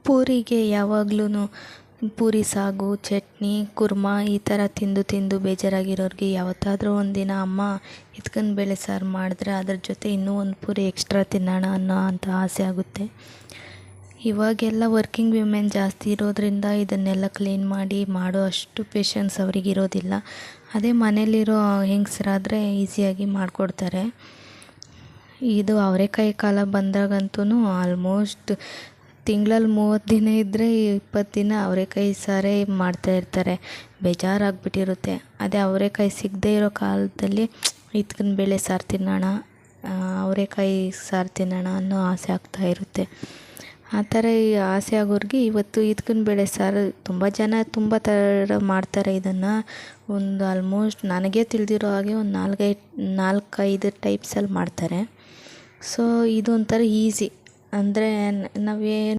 ಪೂರಿಗೆ ಯಾವಾಗ್ಲೂ ಪೂರಿ ಸಾಗು ಚಟ್ನಿ ಕುರ್ಮಾ ಈ ಥರ ತಿಂದು ತಿಂದು ಬೇಜಾರಾಗಿರೋರಿಗೆ ಯಾವತ್ತಾದರೂ ಒಂದಿನ ಅಮ್ಮ ಇದ್ಕನ್ ಬೇಳೆ ಸಾರು ಮಾಡಿದ್ರೆ ಅದ್ರ ಜೊತೆ ಇನ್ನೂ ಒಂದು ಪೂರಿ ಎಕ್ಸ್ಟ್ರಾ ತಿನ್ನೋಣ ಅನ್ನೋ ಅಂತ ಆಸೆ ಆಗುತ್ತೆ. ಇವಾಗೆಲ್ಲ ವರ್ಕಿಂಗ್ ವಿಮೆನ್ ಜಾಸ್ತಿ ಇರೋದ್ರಿಂದ ಇದನ್ನೆಲ್ಲ ಕ್ಲೀನ್ ಮಾಡಿ ಮಾಡೋ ಅಷ್ಟು ಪೇಷನ್ಸ್ ಅವರಿಗಿರೋದಿಲ್ಲ. ಅದೇ ಮನೇಲಿರೋ ಹೆಂಗಸರಾದರೆ ಈಸಿಯಾಗಿ ಮಾಡಿಕೊಡ್ತಾರೆ. ಇದು ಅವರೆಕಾಯಿ ಕಾಲ ಬಂದಾಗಂತೂ ಆಲ್ಮೋಸ್ಟ್ ತಿಂಗಳಲ್ಲಿ 30 ದಿನ ಇದ್ದರೆ 20 ದಿನ ಅವರೆಕಾಯಿ ಸಾರೇ ಮಾಡ್ತಾಯಿರ್ತಾರೆ. ಬೇಜಾರಾಗ್ಬಿಟ್ಟಿರುತ್ತೆ. ಅದೇ ಅವರೆಕಾಯಿ ಸಿಗದೇ ಇರೋ ಕಾಲದಲ್ಲಿ ಇದ್ಕನ್ ಬೇಳೆ ಸಾರು ತಿನ್ನೋಣ, ಅವರೆಕಾಯಿ ಸಾರು ತಿನ್ನೋಣ ಅನ್ನೋ ಆಸೆ ಆಗ್ತಾಯಿರುತ್ತೆ. ಆ ಥರ ಈ ಆಸೆ ಆಗೋರಿಗೆ ಇವತ್ತು ಇದ್ಕನ್ ಬೇಳೆ ಸಾರು ತುಂಬ ಜನ ತುಂಬ ಥರ ಮಾಡ್ತಾರೆ. ಇದನ್ನು ಒಂದು ಆಲ್ಮೋಸ್ಟ್ ನನಗೆ ತಿಳಿದಿರೋ ಹಾಗೆ ಒಂದು 4-5 ಟೈಪ್ಸಲ್ಲಿ ಮಾಡ್ತಾರೆ. ಸೊ ಇದೊಂಥರ ಈಸಿ. ಅಂದರೆ ನಾವೇನು